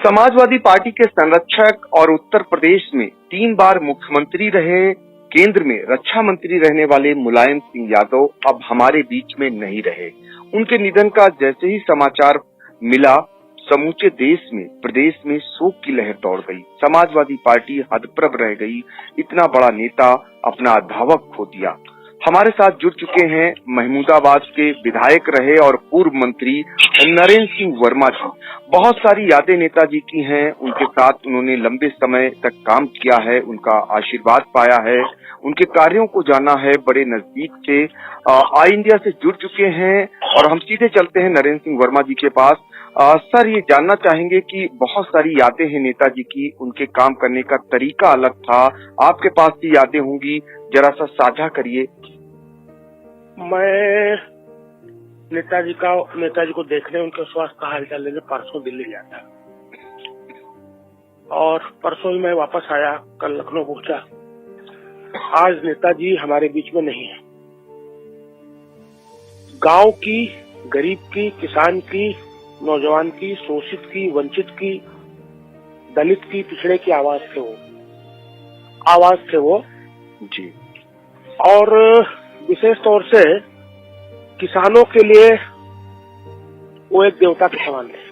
Samajwadi party के संरक्षक और उत्तर प्रदेश में 3 बार मुख्यमंत्री रहे, केंद्र में रक्षा मंत्री रहने वाले मुलायम सिंह यादव अब हमारे बीच में नहीं रहे। उनके निधन का जैसे ही समाचार मिला, समूचे देश में, प्रदेश में शोक की लहर दौड़ गई। समाजवादी पार्टी हतप्रभ रह गई। इतना बड़ा नेता अपना धावक खो दिया। हमारे साथ जुड़ चुके हैं महमूदाबाद के विधायक रहे और पूर्व मंत्री नरेंद्र सिंह वर्मा जी। बहुत सारी यादें नेताजी की हैं। उनके साथ उन्होंने लंबे समय तक काम किया है, उनका आशीर्वाद पाया है, उनके कार्यों को जाना है बड़े नजदीक से। आई इंडिया से जुड़ चुके हैं और हम सीधे चलते हैं नरेंद्र सिंह वर्मा जी के पास। सर, ये जानना चाहेंगे कि बहुत सारी यादें हैं नेताजी की, उनके काम करने का तरीका अलग था। आपके पास भी यादें होंगी, जरा सा साझा करिए। मैं नेताजी को देखने, उनके स्वास्थ्य का हालचाल लेने परसों दिल्ली गया था और परसों ही मैं वापस आया, कल लखनऊ पहुंचा। आज नेताजी हमारे बीच में नहीं है। गांव की, गरीब की, किसान की, नौजवान की, शोषित की, वंचित की, दलित की, पिछड़े की आवाज थे वो जी। और विशेष तौर से किसानों के लिए वो एक देवता के समान थे।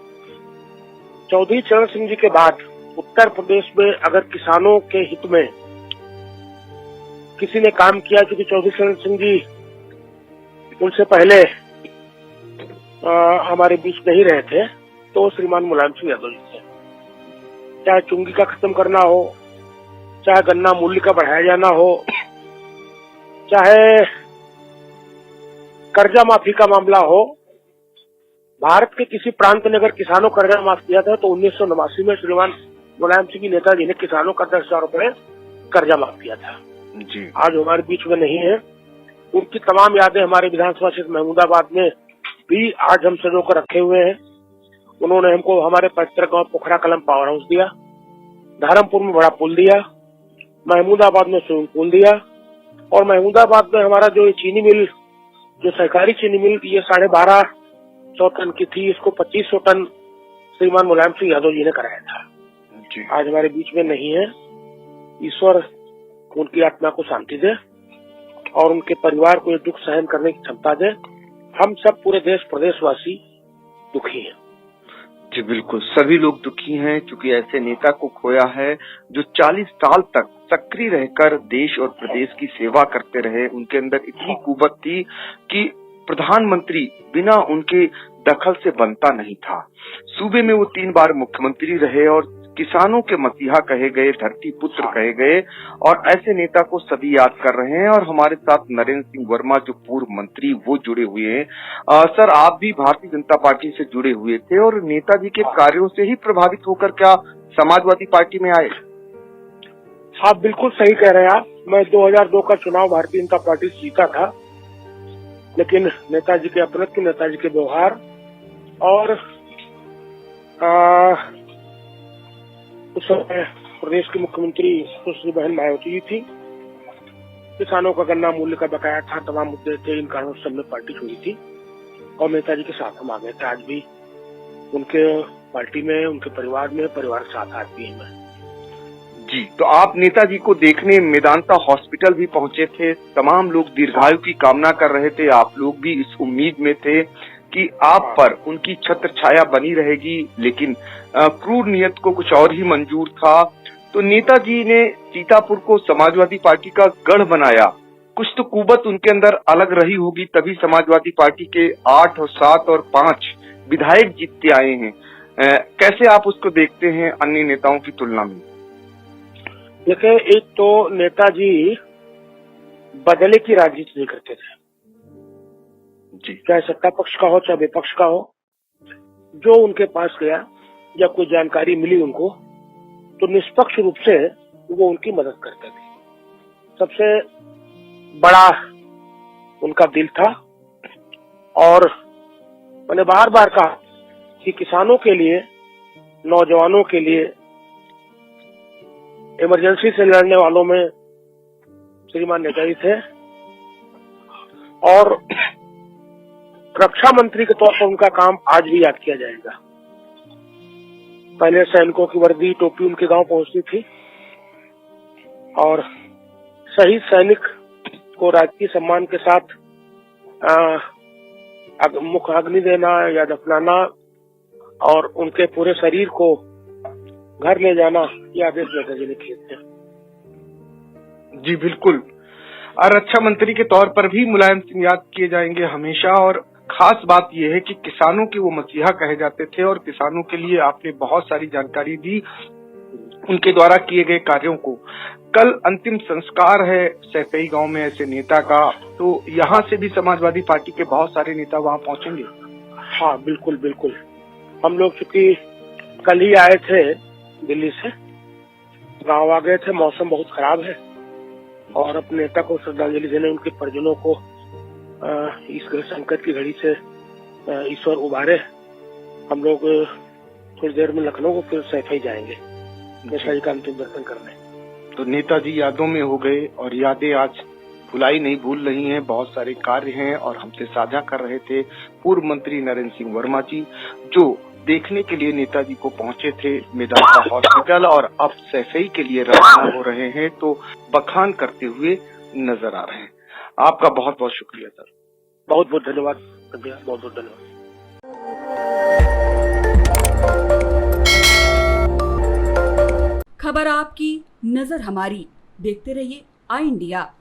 चौधरी चरण सिंह जी के बाद उत्तर प्रदेश में अगर किसानों के हित में किसी ने काम किया, क्योंकि चौधरी चरण सिंह जी उनसे पहले हमारे बीच नहीं रहे थे, तो श्रीमान मुलायम सिंह यादव जी थे। चाहे चुंगी का खत्म करना हो, चाहे गन्ना मूल्य का बढ़ाया जाना हो, चाहे कर्जा माफी का मामला हो। भारत के किसी प्रांत ने अगर किसानों का कर्जा माफ किया था तो 1989 में श्रीमान मुलायम सिंह नेताजी ने किसानों का 10,000 रुपए कर्जा माफ किया था जी। आज हमारे बीच में नहीं है। उनकी तमाम यादें हमारे विधानसभा क्षेत्र महमूदाबाद में भी आज हम सजो कर रखे हुए हैं। उन्होंने हमको हमारे पैतृक गांव पोखरा कलम पावर हाउस दिया, धर्मपुर में बड़ा पुल दिया, महमूदाबाद में स्विमिंग पूल दिया और महमूदाबाद में हमारा जो चीनी मिल, जो सहकारी चीनी मिल, ये 1250 टन की थी, इसको 2500 टन श्रीमान मुलायम सिंह यादव जी ने कराया था जी। आज हमारे बीच में नहीं है। ईश्वर उनकी आत्मा को शांति दे और उनके परिवार को ये दुख सहन करने की क्षमता दे। हम सब पूरे देश प्रदेशवासी दुखी हैं जी। बिल्कुल, सभी लोग दुखी हैं क्योंकि ऐसे नेता को खोया है जो 40 साल तक सक्रिय रहकर देश और प्रदेश की सेवा करते रहे। उनके अंदर इतनी कुवत थी कि प्रधानमंत्री बिना उनके दखल से बनता नहीं था। सूबे में वो 3 बार मुख्यमंत्री रहे और किसानों के मसीहा कहे गए, धरती पुत्र कहे गए और ऐसे नेता को सभी याद कर रहे हैं। और हमारे साथ नरेंद्र सिंह वर्मा जो पूर्व मंत्री, वो जुड़े हुए हैं। सर, आप भी भारतीय जनता पार्टी से जुड़े हुए थे और नेताजी के कार्यों से ही प्रभावित होकर क्या समाजवादी पार्टी में आए? आप बिल्कुल सही कह रहे हैं। आप, मैं 2002 का चुनाव भारतीय जनता पार्टी से जीता था, लेकिन नेताजी के अपनत्व, नेताजी के व्यवहार और उस समय प्रदेश के मुख्यमंत्री सुश्री बहन मायावती जी थी। किसानों का गन्ना मूल्य का बकाया था, तमाम मुद्दे थे, इन कारणों से हमने पार्टी छोड़ी थी और नेताजी के साथ हम आ गए थे। आज भी उनके पार्टी में, उनके परिवार में, परिवार के साथ आज भी हैं जी। तो आप नेताजी को देखने मेदांता हॉस्पिटल भी पहुंचे थे। तमाम लोग दीर्घायु की कामना कर रहे थे। आप लोग भी इस उम्मीद में थे कि आप पर उनकी छत्र छाया बनी रहेगी, लेकिन क्रूर नियत को कुछ और ही मंजूर था। तो नेताजी ने सीतापुर को समाजवादी पार्टी का गढ़ बनाया। कुछ तो कुवत उनके अंदर अलग रही होगी, तभी समाजवादी पार्टी के 8 और 7 और 5 विधायक जीतते आए हैं। कैसे आप उसको देखते हैं अन्य नेताओं की तुलना में? देखिए, एक तो नेताजी बदले की राजनीति नहीं करते थे जी। चाहे सत्ता पक्ष का हो, चाहे विपक्ष का हो। जो उनके पास गया, जब कोई जानकारी मिली उनको, तो निष्पक्ष रूप से वो उनकी मदद करते थे। सबसे बड़ा उनका दिल था और मैंने बार बार कहा कि किसानों के लिए, नौजवानों के लिए, इमरजेंसी से लड़ने वालों में श्रीमान नेताजी थे और रक्षा मंत्री के तौर पर उनका काम आज भी याद किया जाएगा। पहले सैनिकों की वर्दी टोपी उनके गांव पहुंचती थी और शहीद सैनिक को राजकीय सम्मान के साथ मुख्य अग्नि देना या दफनाना और उनके पूरे शरीर को घर ले जाना, यह आदेश नेताजी ने किए थे। जी बिल्कुल। और रक्षा मंत्री के तौर पर भी मुलायम सिंह याद किए जाएंगे हमेशा। और खास बात यह है कि किसानों के वो मसीहा कहे जाते थे और किसानों के लिए आपने बहुत सारी जानकारी दी उनके द्वारा किए गए कार्यों को। कल अंतिम संस्कार है सैफई गांव में ऐसे नेता का, तो यहाँ से भी समाजवादी पार्टी के बहुत सारे नेता वहाँ पहुंचेंगे। हाँ बिल्कुल बिल्कुल। हम लोग चूंकि कल ही आए थे दिल्ली से, गांव आ गए थे, मौसम बहुत खराब है और अपने नेता को श्रद्धांजलि देने उनके परिजनों को इस संकट की घड़ी से ईश्वर उबारे। हम लोग थोड़ी देर में लखनऊ को फिर सैफई जाएंगे नेताजी का अंतिम दर्शन करने। तो नेताजी यादों में हो गए और यादें आज भुलाई नहीं भूल रही हैं। बहुत सारे कार्य हैं और हमसे साझा कर रहे थे पूर्व मंत्री नरेंद्र सिंह वर्मा जी, जो देखने के लिए नेताजी को पहुंचे थे मेदांता हॉस्पिटल और अब सैफई के लिए रवाना हो रहे हैं, तो बखान करते हुए नजर आ रहे हैं। आपका बहुत बहुत शुक्रिया सर। बहुत बहुत धन्यवाद भैया, बहुत बहुत धन्यवाद। खबर आपकी, नजर हमारी। देखते रहिए आई इंडिया।